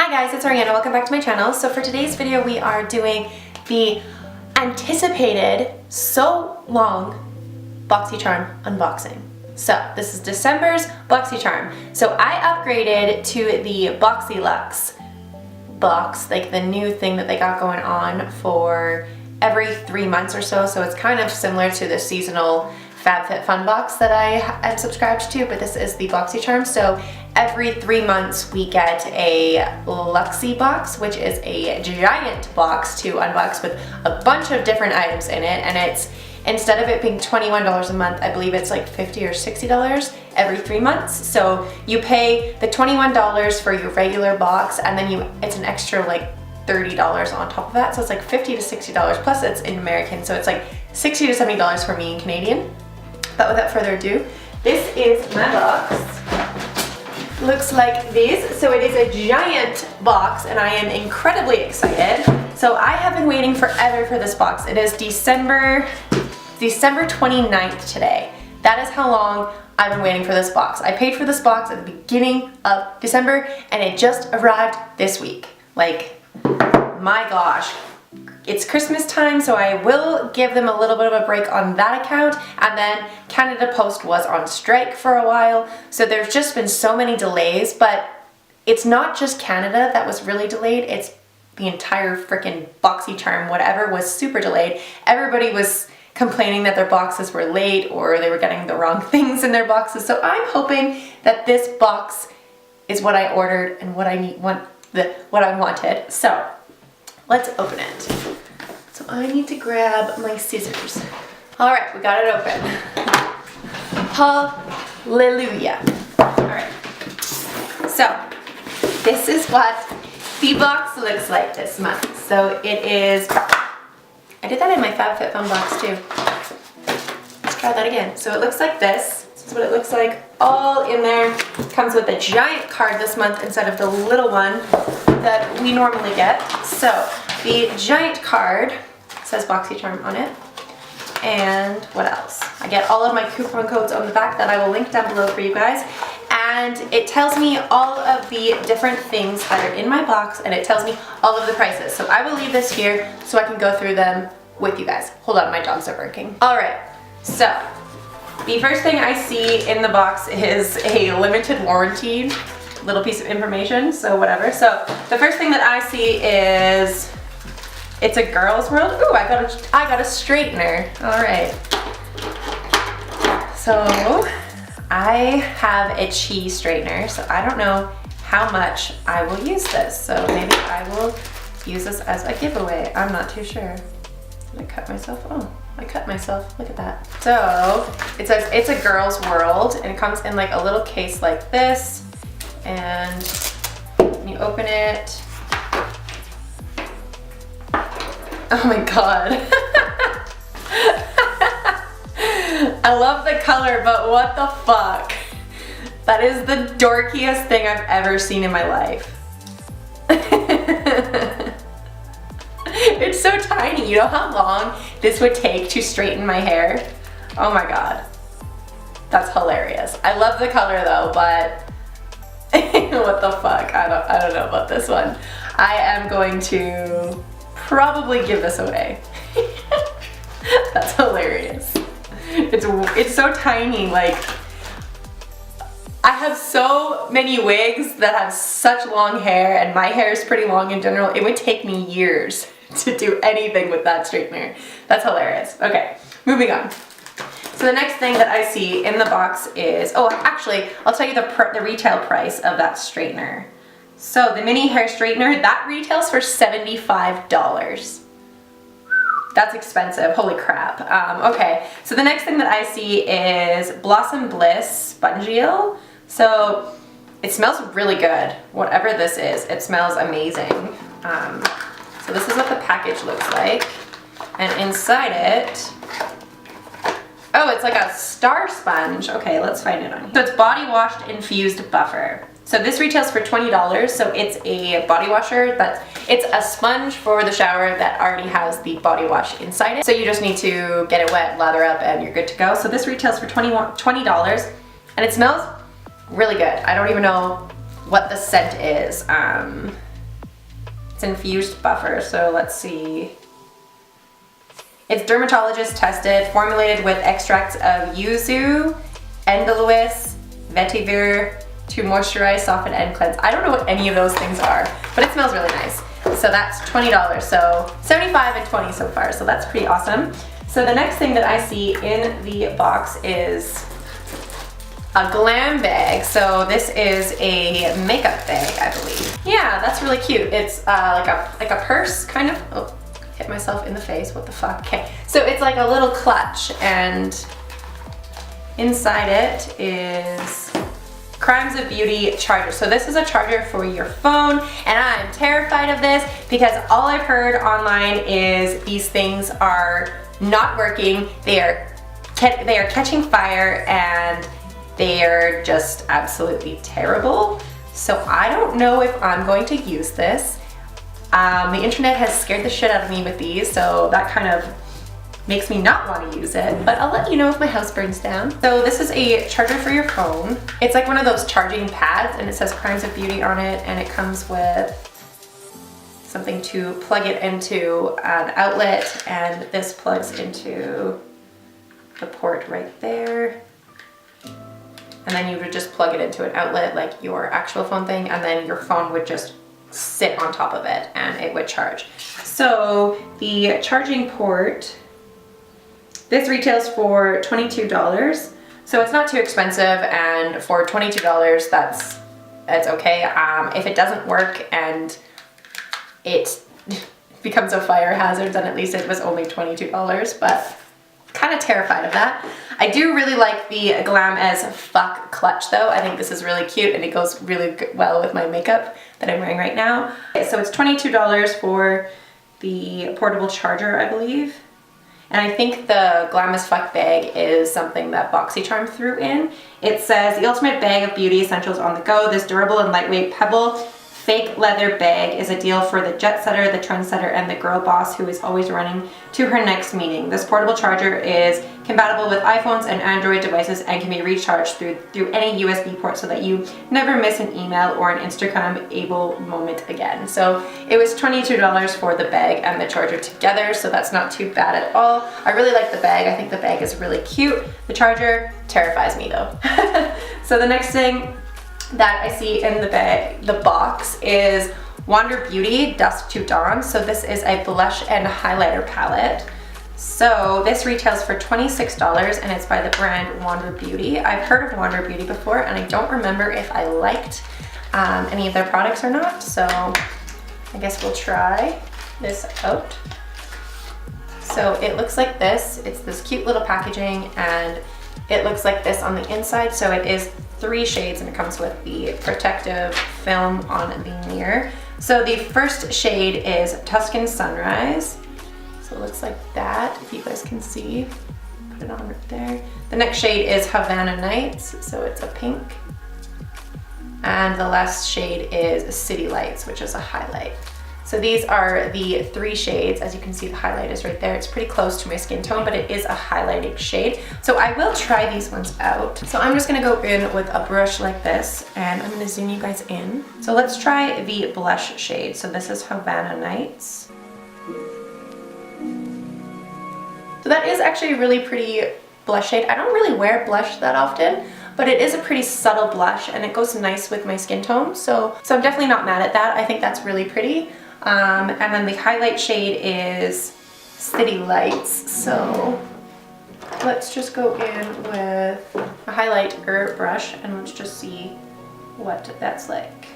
Hi guys, it's Ariana. Welcome back to my channel. So for today's video, we are doing the anticipated, so long BoxyCharm unboxing. So this is December's BoxyCharm. So I upgraded to the BoxyLux box, like the new thing that they got going on for every 3 months or so. So it's kind of similar to the seasonal FabFitFun box that I am subscribed to, but this is the BoxyCharm. So every 3 months we get a Luxy box, which is a giant box to unbox with a bunch of different items in it, and it's, instead of it being $21 a month, I believe it's like $50 or $60 every 3 months. So you pay the $21 for your regular box, and then it's an extra like $30 on top of that. So it's like $50 to $60, plus it's in American, so it's like $60 to $70 for me in Canadian. But without further ado, this is my box. Looks like this. So it is a giant box and I am incredibly excited. So I have been waiting forever for this box. It is December 29th today. That is how long I've been waiting for this box. I paid for this box at the beginning of December and it just arrived this week. Like, my gosh. It's Christmas time, so I will give them a little bit of a break on that account, and then Canada Post was on strike for a while, so there's just been so many delays. But it's not just Canada that was really delayed, it's the entire freaking BoxyCharm whatever was super delayed. Everybody was complaining that their boxes were late or they were getting the wrong things in their boxes, so I'm hoping that this box is what I ordered and what I wanted. So let's open it. So I need to grab my scissors. All right, we got it open. Hallelujah. All right. So this is what the box looks like this month. So it is, I did that in my FabFitFun box too. Let's try that again. So it looks like this. This is what it looks like all in there. Comes with a giant card this month instead of the little one that we normally get. So the giant card says BoxyCharm on it. And what else? I get all of my coupon codes on the back that I will link down below for you guys. And it tells me all of the different things that are in my box, and it tells me all of the prices. So I will leave this here so I can go through them with you guys. Hold on, my dogs are barking. All right, so the first thing I see in the box is a limited warranty little piece of information, so whatever. So the first thing that I see is it's a girl's world. Ooh, I got a straightener. All right. So I have a cheese straightener, so I don't know how much I will use this. So maybe I will use this as a giveaway. I'm not too sure. Did I cut myself? Oh, I cut myself. Look at that. So it says it's a girl's world, and it comes in like a little case like this. And you open it. Oh my god. I love the color, but what the fuck? That is the dorkiest thing I've ever seen in my life. It's so tiny. You know how long this would take to straighten my hair? Oh my god. That's hilarious. I love the color though, but what the fuck? I don't know about this one. I am going to probably give this away. That's hilarious. It's so tiny. Like, I have so many wigs that have such long hair, and my hair is pretty long in general. It would take me years to do anything with that straightener. That's hilarious. Okay, moving on. So the next thing that I see in the box is, oh, actually, I'll tell you the retail price of that straightener. So the mini hair straightener, that retails for $75. That's expensive, holy crap. Okay, so the next thing that I see is Blossom Bliss Spongeal. So it smells really good, whatever this is. It smells amazing. So this is what the package looks like. And inside it, oh, it's like a star sponge. Okay, let's find it on here. So it's body washed infused buffer. So this retails for $20. So it's a body washer it's a sponge for the shower that already has the body wash inside it. So you just need to get it wet, lather up, and you're good to go. So this retails for $20, and it smells really good. I don't even know what the scent is. It's infused buffer, so let's see. It's dermatologist tested, formulated with extracts of yuzu, endelois, vetiver to moisturize, soften, and cleanse. I don't know what any of those things are, but it smells really nice. So that's $20, so 75 and 20 so far, so that's pretty awesome. So the next thing that I see in the box is a glam bag. So this is a makeup bag, I believe. Yeah, that's really cute. It's like a purse, kind of. Oh, hit myself in the face, what the fuck. Okay, so it's like a little clutch, and inside it is Crimes of Beauty charger. So this is a charger for your phone, and I'm terrified of this because all I've heard online is these things are not working. They are catching fire, and they are just absolutely terrible. So I don't know if I'm going to use this. The internet has scared the shit out of me with these, so that kind of makes me not want to use it, but I'll let you know if my house burns down. So this is a charger for your phone. It's like one of those charging pads, and it says Crimes of Beauty on it, and it comes with something to plug it into an outlet, and this plugs into the port right there. And then you would just plug it into an outlet like your actual phone thing, and then your phone would just sit on top of it and it would charge. So the charging port, this retails for $22. So it's not too expensive, and for $22 that's okay. If it doesn't work and it becomes a fire hazard, then at least it was only $22, but kind of terrified of that. I do really like the Glam as Fuck clutch though. I think this is really cute, and it goes really well with my makeup that I'm wearing right now. Okay, so it's $22 for the portable charger, I believe. And I think the Glam as Fuck bag is something that BoxyCharm threw in. It says, the ultimate bag of beauty essentials on the go. This durable and lightweight pebble fake leather bag is a deal for the jet setter, the trendsetter, and the girl boss who is always running to her next meeting. This portable charger is compatible with iPhones and Android devices and can be recharged through any USB port so that you never miss an email or an Instagram-able moment again. So it was $22 for the bag and the charger together, so that's not too bad at all. I really like the bag. I think the bag is really cute. The charger terrifies me though. So the next thing that I see in the box is Wander Beauty Dusk to Dawn. So this is a blush and highlighter palette. So this retails for $26, and it's by the brand Wander Beauty. I've heard of Wander Beauty before, and I don't remember if I liked any of their products or not. So I guess we'll try this out. So it looks like this. It's this cute little packaging, and it looks like this on the inside. So it is 3 shades, and it comes with the protective film on the mirror. So the first shade is Tuscan Sunrise. So it looks like that, if you guys can see. Put it on right there. The next shade is Havana Nights, so it's a pink. And the last shade is City Lights, which is a highlight. So these are the 3 shades. As you can see, the highlight is right there. It's pretty close to my skin tone, but it is a highlighting shade. So I will try these ones out. So I'm just gonna go in with a brush like this, and I'm gonna zoom you guys in. So let's try the blush shade. So this is Havana Nights. So that is actually a really pretty blush shade. I don't really wear blush that often, but it is a pretty subtle blush, and it goes nice with my skin tone. So I'm definitely not mad at that. I think that's really pretty. And then the highlight shade is City Lights. So let's just go in with a highlighter brush, and let's just see what that's like.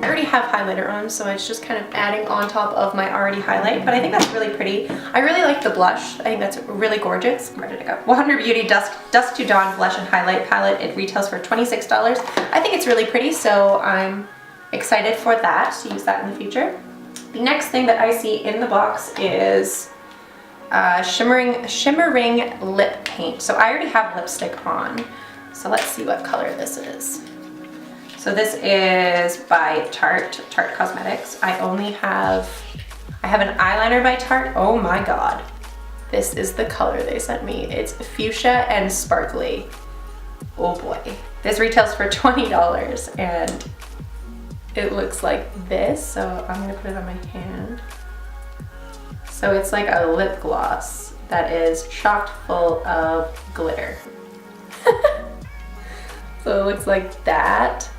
I already have highlighter on, so it's just kind of adding on top of my already highlight, but I think that's really pretty. I really like the blush. I think that's really gorgeous. Where did it go? Wander Beauty Dusk to Dawn Blush and Highlight Palette. It retails for $26. I think it's really pretty, so I'm excited for that, to use that in the future. The next thing that I see in the box is shimmering lip paint. So I already have lipstick on, so let's see what color this is. So this is by Tarte Cosmetics. I have an eyeliner by Tarte. Oh my god. This is the color they sent me. It's fuchsia and sparkly. Oh boy. This retails for $20, and it looks like this. So I'm gonna put it on my hand. So it's like a lip gloss that is chock full of glitter. So it looks like that.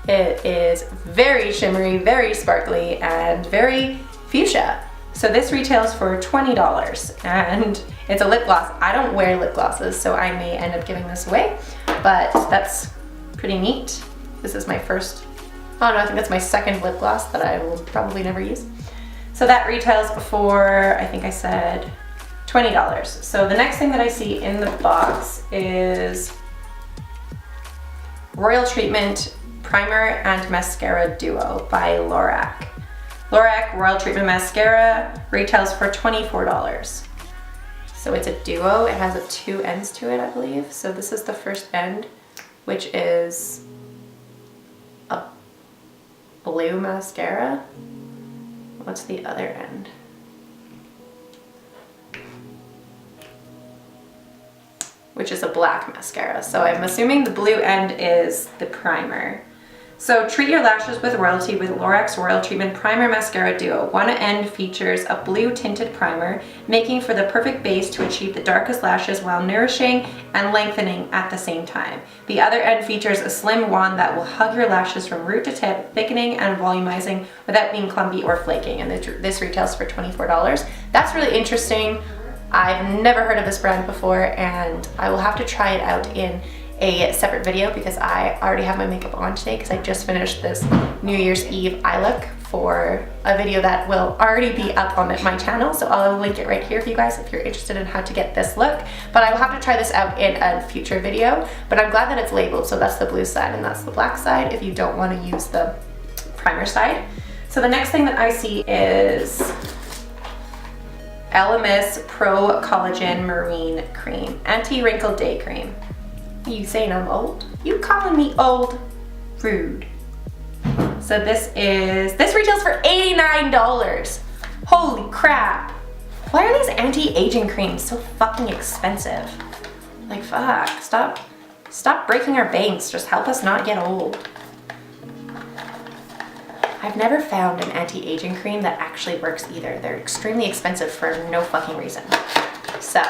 It is very shimmery, very sparkly, and very fuchsia. So this retails for $20, and it's a lip gloss. I don't wear lip glosses, so I may end up giving this away, but that's pretty neat. This is my first, oh no, I think that's my second lip gloss that I will probably never use. So that retails for, I think I said, $20. So the next thing that I see in the box is Royal Treatment Primer and Mascara Duo by Lorac. Lorac Royal Treatment Mascara retails for $24. So it's a duo. It has two ends to it, I believe. So this is the first end, which is a blue mascara. What's the other end? Which is a black mascara. So I'm assuming the blue end is the primer. So treat your lashes with royalty with Lorac's Royal Treatment Primer Mascara Duo. One end features a blue tinted primer, making for the perfect base to achieve the darkest lashes while nourishing and lengthening at the same time. The other end features a slim wand that will hug your lashes from root to tip, thickening and volumizing without being clumpy or flaking. And this retails for $24. That's really interesting. I've never heard of this brand before, and I will have to try it out in a separate video because I already have my makeup on today because I just finished this New Year's Eve eye look for a video that will already be up on my channel. So I'll link it right here for you guys if you're interested in how to get this look. But I will have to try this out in a future video. But I'm glad that it's labeled. So that's the blue side and that's the black side if you don't want to use the primer side. So the next thing that I see is LMS Pro Collagen Marine Cream, Anti-Wrinkle Day Cream. You saying I'm old? You calling me old? Rude. So this retails for $89. Holy crap. Why are these anti-aging creams so fucking expensive? Like fuck, stop breaking our banks, just help us not get old. I've never found an anti-aging cream that actually works either. They're extremely expensive for no fucking reason. So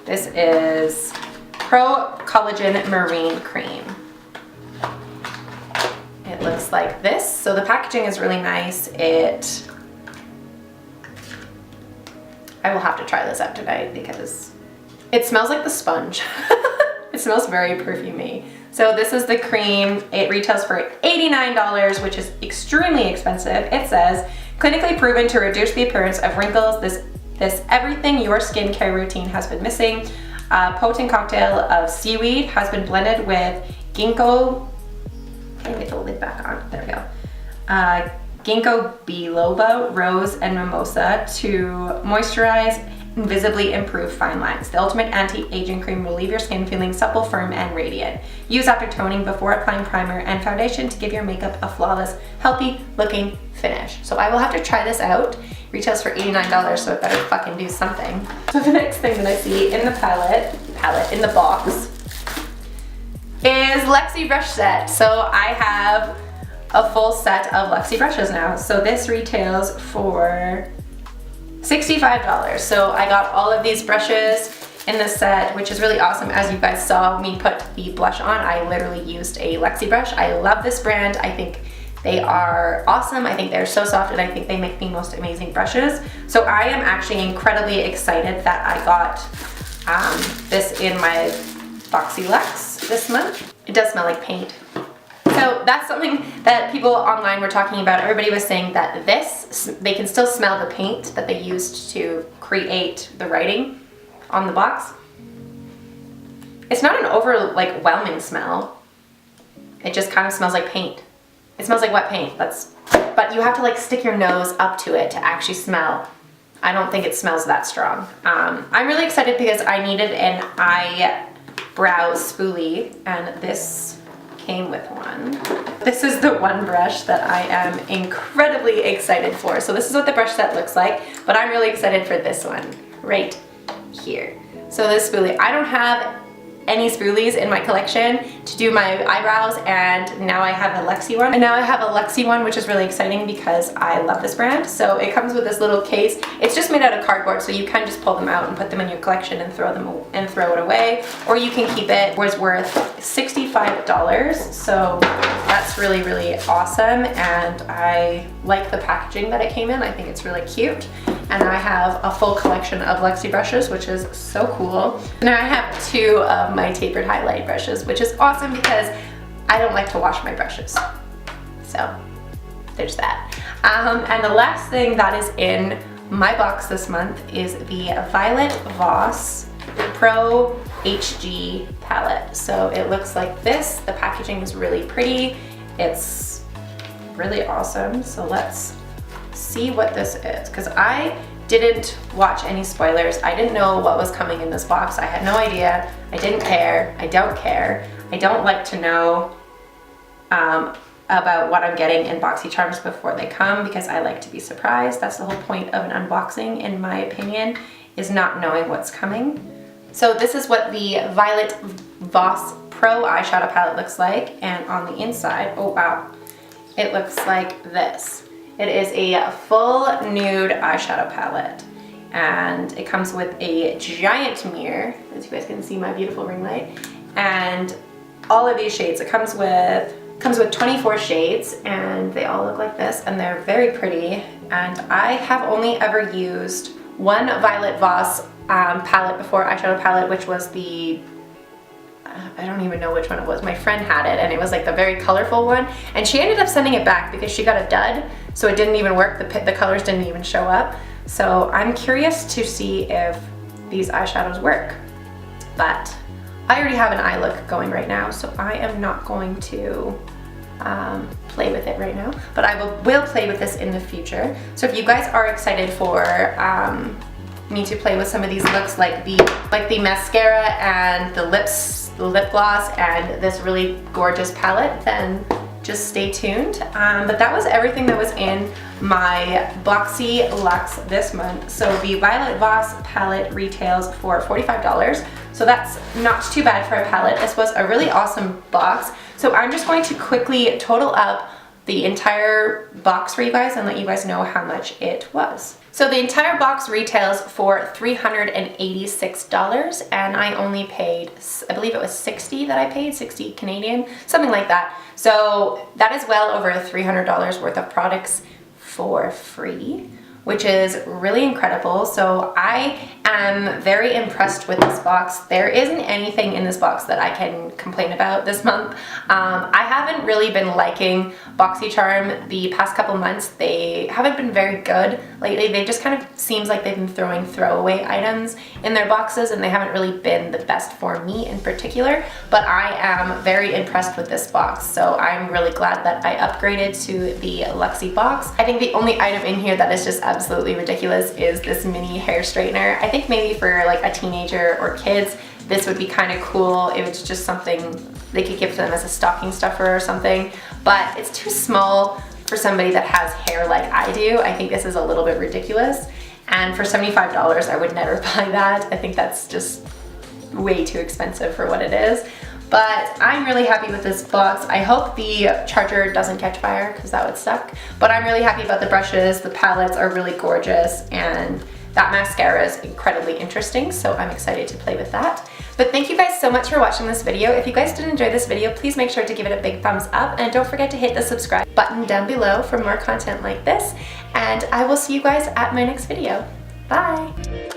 this is Pro Collagen Marine Cream. It looks like this. So the packaging is really nice. I will have to try this out tonight because it smells like the sponge. It smells very perfumey. So this is the cream. It retails for $89, which is extremely expensive. It says, clinically proven to reduce the appearance of wrinkles. This everything your skincare routine has been missing. A potent cocktail of seaweed has been blended with ginkgo. Can I get the lid back on? There we go. Ginkgo biloba, rose, and mimosa to moisturize and visibly improve fine lines. The ultimate anti-aging cream will leave your skin feeling supple, firm, and radiant. Use after toning before applying primer and foundation to give your makeup a flawless, healthy looking finish. So I will have to try this out. Retails for $89, so it better fucking do something. So the next thing that I see in the palette in the box is Luxie brush set. So I have a full set of Luxie brushes now. So this retails for $65. So I got all of these brushes in this set, which is really awesome. As you guys saw me put the blush on, I literally used a Luxie brush. I love this brand. I think they are awesome. I think they're so soft and I think they make the most amazing brushes. So I am actually incredibly excited that I got this in my BoxyLux this month. It does smell like paint. So that's something that people online were talking about. Everybody was saying that they can still smell the paint that they used to create the writing on the box. It's not an overwhelming smell. It just kind of smells like paint. It smells like wet paint. But you have to stick your nose up to it to actually smell. I don't think it smells that strong. I'm really excited because I needed an eyebrow spoolie, and this came with one. This is the one brush that I am incredibly excited for. So this is what the brush set looks like, but I'm really excited for this one right here. So this spoolie, I don't have any spoolies in my collection to do my eyebrows, and now I have a Luxy one. And now I have a Luxy one, which is really exciting because I love this brand. So it comes with this little case. It's just made out of cardboard, so you can just pull them out and put them in your collection and throw it away, or you can keep it. It was worth $65, so that's really, really awesome, and I like the packaging that it came in. I think it's really cute. And I have a full collection of Luxy brushes, which is so cool. And I have 2 of my tapered highlight brushes, which is awesome because I don't like to wash my brushes. So there's that. And the last thing that is in my box this month is the Violet Voss Pro HG palette. So it looks like this. The packaging is really pretty. It's really awesome. So let's see what this is, because I didn't watch any spoilers. I didn't know what was coming in this box. I had no idea. I didn't care. I don't care. I don't like to know about what I'm getting in BoxyCharms before they come, because I like to be surprised. That's the whole point of an unboxing, in my opinion, is not knowing what's coming. So this is what the Violet Voss Pro eyeshadow palette looks like, and on the inside, oh wow, it looks like this. It is a full nude eyeshadow palette, and it comes with a giant mirror, as you guys can see my beautiful ring light, and all of these shades. It comes with 24 shades, and they all look like this, and they're very pretty. And I have only ever used one Violet Voss palette before, eyeshadow palette, which was the, I don't even know which one it was. My friend had it, and it was like the very colorful one, and she ended up sending it back because she got a dud, so it didn't even work. The colors didn't even show up. So I'm curious to see if these eyeshadows work, but I already have an eye look going right now, so I am not going to play with it right now, but I will play with this in the future. So if you guys are excited for me to play with some of these looks, like the mascara and the lip gloss and this really gorgeous palette, then just stay tuned. But that was everything that was in my BoxyLux this month. So the Violet Voss palette retails for $45. So that's not too bad for a palette. This was a really awesome box. So I'm just going to quickly total up the entire box for you guys and let you guys know how much it was. So the entire box retails for $386, and I only paid, I believe it was 60 that I paid, 60 Canadian, something like that. So that is well over $300 worth of products for free, which is really incredible. So I am very impressed with this box. There isn't anything in this box that I can complain about this month. I haven't really been liking BoxyCharm the past couple months. They haven't been very good lately. They just kind of seems like they've been throwing throwaway items in their boxes, and they haven't really been the best for me in particular, but I am very impressed with this box. So I'm really glad that I upgraded to the Luxy box. I think the only item in here that is just absolutely ridiculous is this mini hair straightener. I think maybe for like a teenager or kids, this would be kind of cool. It was just something they could give to them as a stocking stuffer or something, but it's too small for somebody that has hair like I do. I think this is a little bit ridiculous, and for $75 I would never buy that. I think that's just way too expensive for what it is. But I'm really happy with this box. I hope the charger doesn't catch fire, because that would suck. But I'm really happy about the brushes. The palettes are really gorgeous, and that mascara is incredibly interesting, so I'm excited to play with that. But thank you guys so much for watching this video. If you guys did enjoy this video, please make sure to give it a big thumbs up, and don't forget to hit the subscribe button down below for more content like this. And I will see you guys at my next video. Bye!